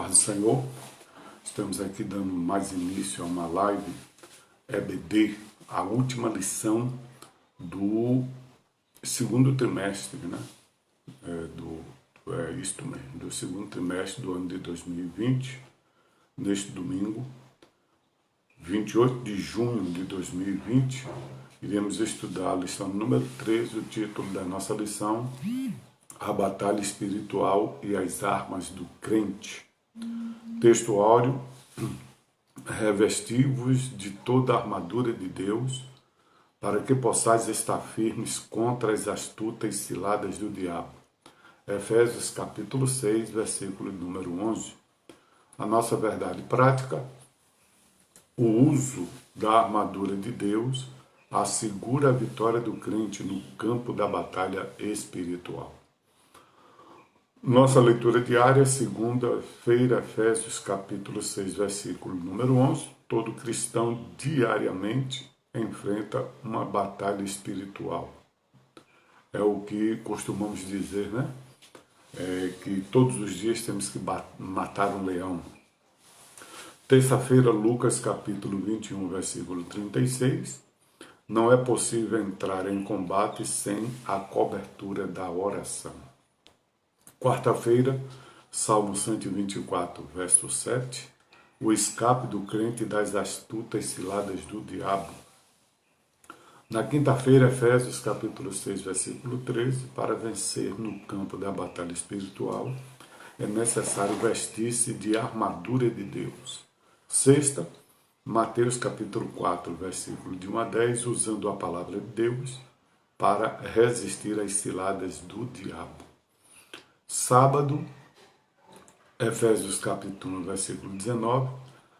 paz do Senhor. Estamos aqui dando mais início a uma live EBD, a última lição do segundo trimestre, né? Isto mesmo, do segundo trimestre do ano de 2020, neste domingo, 28 de junho de 2020, iremos estudar a lição número 13, o título da nossa lição, A Batalha Espiritual e as Armas do Crente. Texto áureo: revesti-vos de toda a armadura de Deus, para que possais estar firmes contra as astutas ciladas do diabo. Efésios capítulo 6, versículo número 11. A nossa verdade prática: o uso da armadura de Deus assegura a vitória do crente no campo da batalha espiritual. Nossa leitura diária, segunda-feira, Efésios capítulo 6, versículo número 11. Todo cristão diariamente enfrenta uma batalha espiritual. É o que costumamos dizer, né? Que todos os dias temos que matar um leão. Terça-feira, Lucas capítulo 21, versículo 36. Não é possível entrar em combate sem a cobertura da oração. Quarta-feira, Salmo 124, verso 7, o escape do crente das astutas ciladas do diabo. Na quinta-feira, Efésios capítulo 6, versículo 13, para vencer no campo da batalha espiritual, é necessário vestir-se de armadura de Deus. Sexta, Mateus capítulo 4, versículo de 1 a 10, usando a palavra de Deus para resistir às ciladas do diabo. Sábado, Efésios capítulo 1, versículo 19,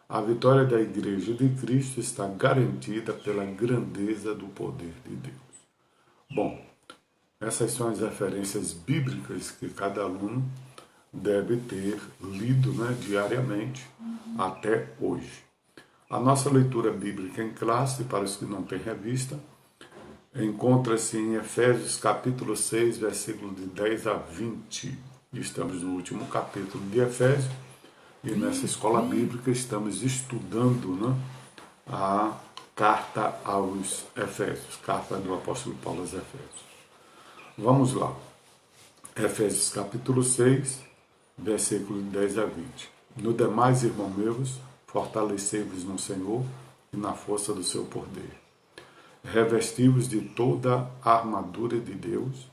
a vitória da Igreja de Cristo está garantida pela grandeza do poder de Deus. Bom, essas são as referências bíblicas que cada aluno deve ter lido, né, diariamente até hoje. A nossa leitura bíblica em classe, para os que não têm revista, encontra-se em Efésios capítulo 6, versículo de 10 a 20. Estamos no último capítulo de Efésios e nessa escola bíblica estamos estudando, né, a carta aos Efésios, carta do apóstolo Paulo aos Efésios. Vamos lá. Efésios capítulo 6, versículo de 10 a 20. No demais, irmãos meus, fortalecei-vos no Senhor e na força do seu poder. Revesti-vos de toda a armadura de Deus,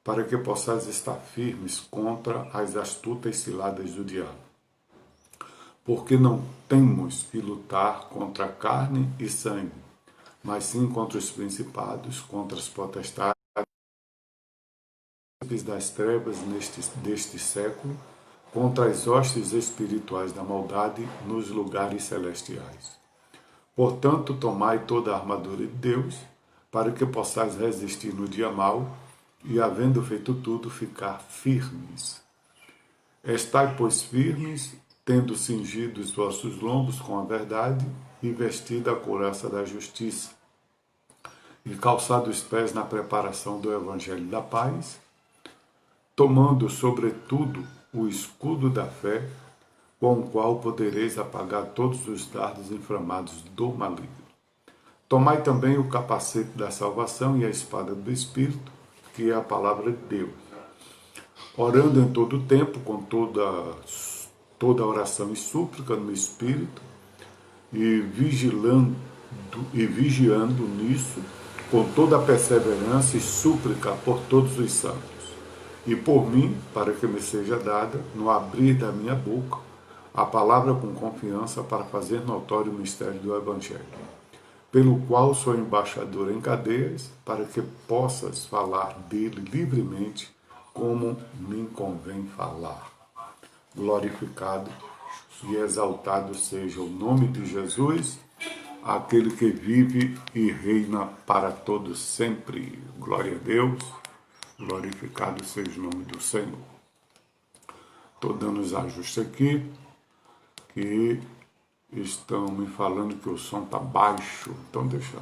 para que possais estar firmes contra as astutas ciladas do diabo. Porque não temos que lutar contra carne e sangue, mas sim contra os principados, contra as potestades das trevas deste século, contra as hostes espirituais da maldade nos lugares celestiais. Portanto, tomai toda a armadura de Deus, para que possais resistir no dia mau, e, havendo feito tudo, ficar firmes. Estai, pois, firmes, tendo cingido os vossos lombos com a verdade, e vestida a couraça da justiça, e calçado os pés na preparação do evangelho da paz, tomando, sobretudo, o escudo da fé, com o qual podereis apagar todos os dardos inflamados do maligno. Tomai também o capacete da salvação e a espada do Espírito, que é a palavra de Deus, orando em todo o tempo, com toda oração e súplica no Espírito, e vigiando nisso, com toda a perseverança e súplica por todos os santos, e por mim, para que me seja dada, no abrir da minha boca, a palavra com confiança para fazer notório o mistério do Evangelho, pelo qual sou embaixador em cadeias, para que possas falar dele livremente, como me convém falar. Glorificado e exaltado seja o nome de Jesus, aquele que vive e reina para todos sempre. Glória a Deus, glorificado seja o nome do Senhor. Estou dando os ajustes aqui, que estão me falando que o som está baixo, então deixa.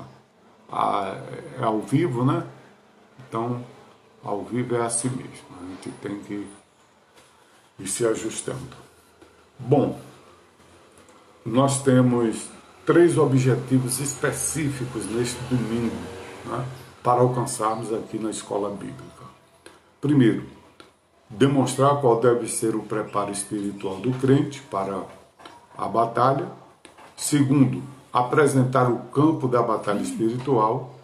É ao vivo, né? Então, ao vivo é assim mesmo, a gente tem que ir se ajustando. Bom, nós temos 3 objetivos específicos neste domingo, né, para alcançarmos aqui na escola bíblica. Primeiro, demonstrar qual deve ser o preparo espiritual do crente para a batalha. Segundo, apresentar o campo da batalha espiritual,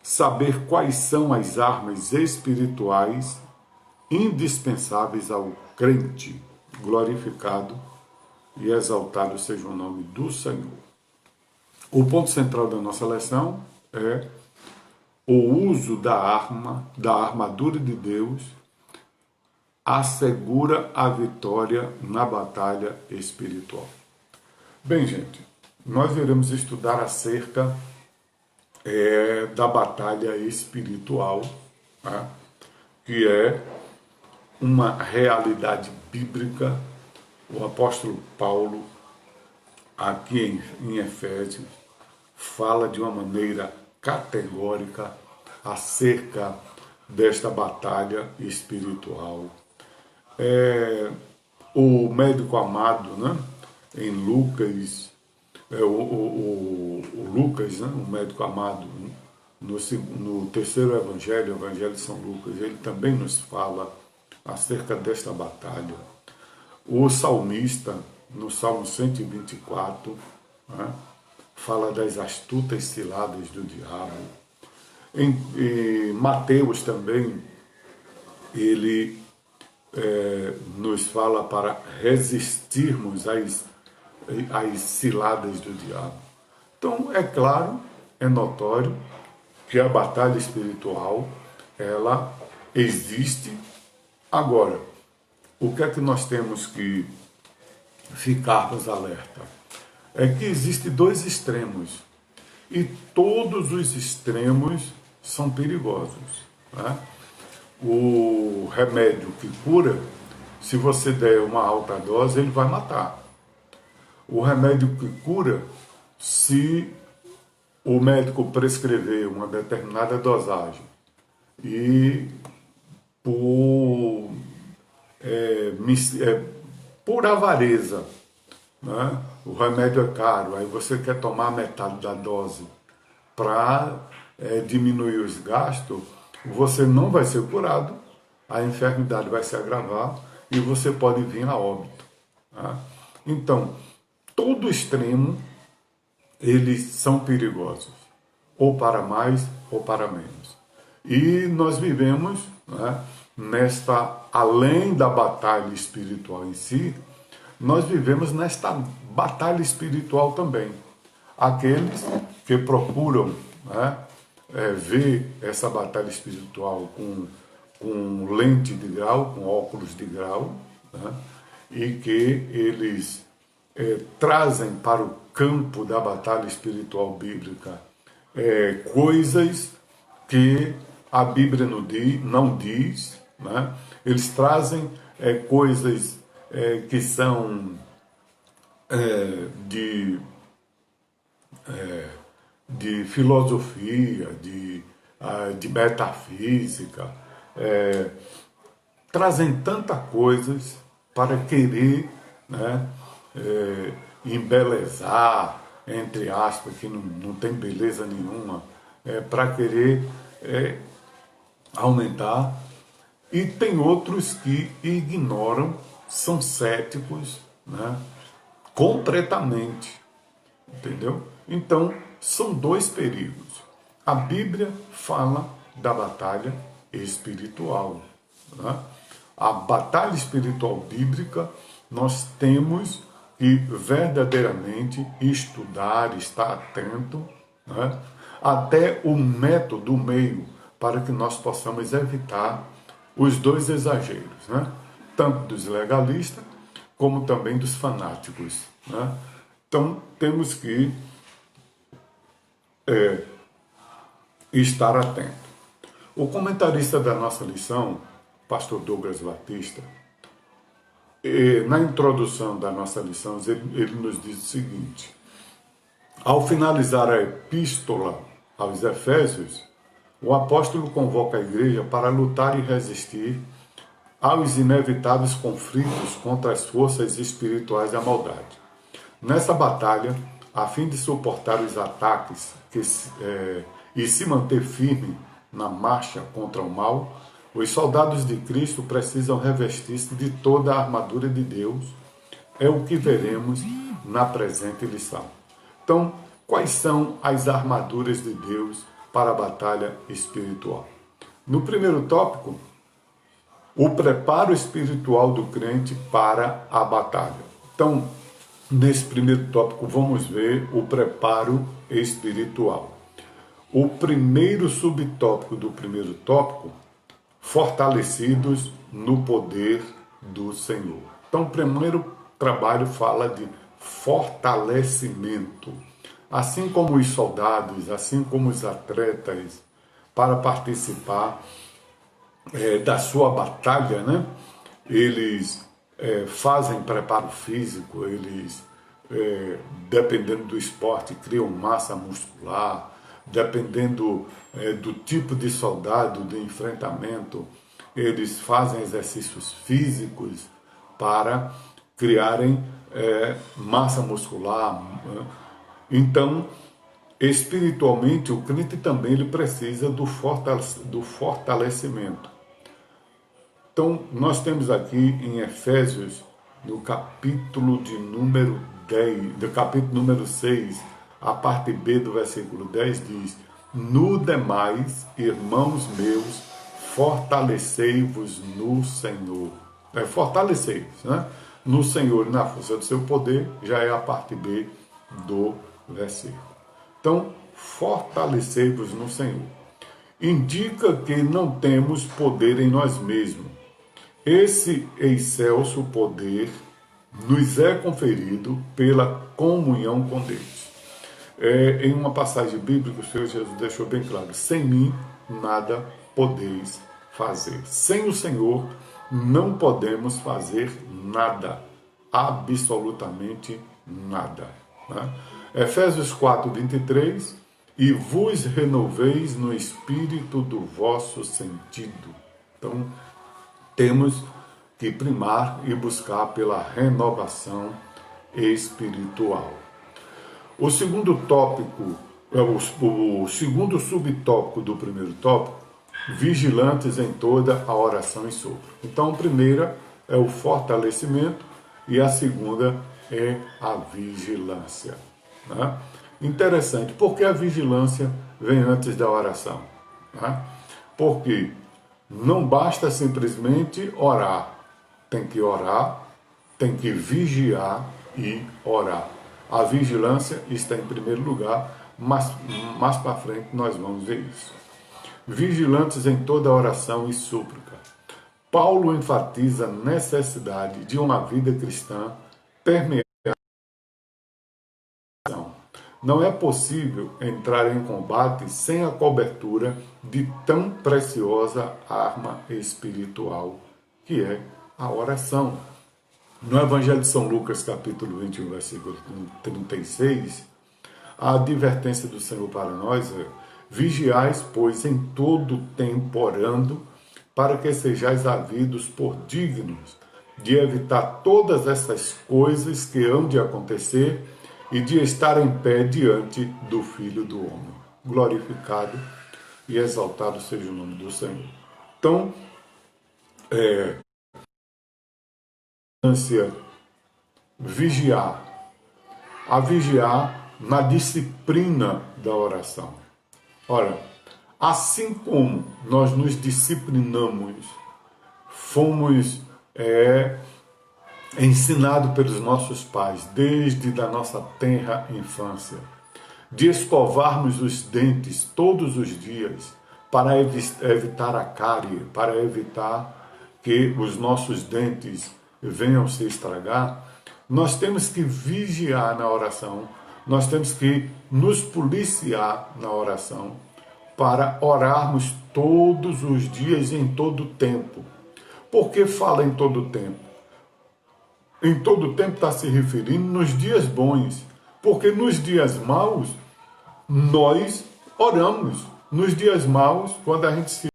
saber quais são as armas espirituais indispensáveis ao crente. Glorificado e exaltado seja o nome do Senhor. O ponto central da nossa lição é o uso da armadura de Deus, assegura a vitória na batalha espiritual. Bem, gente, nós iremos estudar acerca da batalha espiritual, né, que é uma realidade bíblica. O apóstolo Paulo, aqui em Efésios, fala de uma maneira categórica acerca desta batalha espiritual. O médico amado, né, em Lucas, o Lucas, né, o médico amado, no terceiro evangelho, o evangelho de São Lucas, ele também nos fala acerca desta batalha. O salmista, no Salmo 124, né, fala das astutas ciladas do diabo. Em Mateus também, ele nos fala para resistirmos às ciladas do diabo. Então, é claro, é notório que a batalha espiritual, ela existe. Agora, o que é que nós temos que ficarmos alerta? É que existem 2 extremos, e todos os extremos são perigosos, né? O remédio que cura, se você der uma alta dose, ele vai matar. O remédio que cura, se o médico prescrever uma determinada dosagem e por avareza, né, o remédio é caro, aí você quer tomar metade da dose para diminuir os gastos, você não vai ser curado, a enfermidade vai se agravar e você pode vir a óbito. Tá? Então, todo extremo, eles são perigosos, ou para mais ou para menos. E nós vivemos, né, além da batalha espiritual em si, nós vivemos nesta batalha espiritual também. Aqueles que procuram, né, ver essa batalha espiritual com lente de grau, com óculos de grau, né, e que eles trazem para o campo da batalha espiritual bíblica coisas que a Bíblia não diz, né? Eles trazem coisas que são de filosofia, de metafísica, trazem tantas coisas para querer, né, embelezar, entre aspas, que não tem beleza nenhuma, para querer aumentar. E tem outros que ignoram, são céticos, né, completamente, entendeu? Então, são 2 perigos. A Bíblia fala da batalha espiritual, né? A batalha espiritual bíblica, nós temos que verdadeiramente estudar, estar atento, né, até o método, o meio, para que nós possamos evitar os 2 exageros, né? Tanto dos legalistas, como também dos fanáticos, né? Então, temos que estar atento. O comentarista da nossa lição, pastor Douglas Batista, na introdução da nossa lição, ele nos diz o seguinte: ao finalizar a epístola aos Efésios, o apóstolo convoca a igreja para lutar e resistir aos inevitáveis conflitos contra as forças espirituais da maldade. Nessa batalha, a fim de suportar os ataques e se manter firme na marcha contra o mal, os soldados de Cristo precisam revestir-se de toda a armadura de Deus. É o que veremos na presente lição. Então, quais são as armaduras de Deus para a batalha espiritual? No primeiro tópico, o preparo espiritual do crente para a batalha. Então, nesse primeiro tópico, vamos ver o preparo espiritual. O primeiro subtópico do primeiro tópico, fortalecidos no poder do Senhor. Então, o primeiro trabalho fala de fortalecimento. Assim como os soldados, assim como os atletas, para participar da sua batalha, né? Eles fazem preparo físico, eles, dependendo do esporte, criam massa muscular, dependendo do tipo de soldado, do enfrentamento, eles fazem exercícios físicos para criarem massa muscular. Então, espiritualmente, o crente também ele precisa do fortalecimento. Então, nós temos aqui em Efésios, no capítulo de número 10, do capítulo número 6, a parte B do versículo 10 diz: no demais, irmãos meus, fortalecei-vos no Senhor. Fortalecei-vos, né? No Senhor e na força do seu poder, já é a parte B do versículo. Então, fortalecei-vos no Senhor. Indica que não temos poder em nós mesmos. Esse excelso poder nos é conferido pela comunhão com Deus. Em uma passagem bíblica, o Senhor Jesus deixou bem claro: sem mim nada podeis fazer. Sem o Senhor não podemos fazer nada, absolutamente nada. Né? Efésios 4:23, e vos renoveis no espírito do vosso sentido. Então, temos que primar e buscar pela renovação espiritual. O segundo tópico, o segundo subtópico do primeiro tópico, vigilantes em toda a oração e sopro. Então, a primeira é o fortalecimento e a segunda é a vigilância. Né? Interessante, porque a vigilância vem antes da oração. Né? Porque não basta simplesmente orar, tem que orar, tem que vigiar e orar. A vigilância está em primeiro lugar, mas mais para frente nós vamos ver isso. Vigilantes em toda oração e súplica. Paulo enfatiza a necessidade de uma vida cristã permeada. Não é possível entrar em combate sem a cobertura de tão preciosa arma espiritual, que é a oração. No Evangelho de São Lucas, capítulo 21, versículo 36, a advertência do Senhor para nós é: vigiais, pois, em todo tempo orando, para que sejais havidos por dignos de evitar todas essas coisas que hão de acontecer e de estar em pé diante do Filho do Homem. Glorificado e exaltado seja o nome do Senhor. Então, vigiar. A vigiar na disciplina da oração. Ora, assim como nós nos disciplinamos, fomos ensinados pelos nossos pais, desde a nossa tenra infância, de escovarmos os dentes todos os dias para evitar a cárie, para evitar que os nossos dentes venham se estragar, nós temos que vigiar na oração, nós temos que nos policiar na oração para orarmos todos os dias e em todo o tempo. Por que fala em todo o tempo? Em todo o tempo está se referindo nos dias bons, porque nos dias maus nós oramos. Nos dias maus, quando a gente se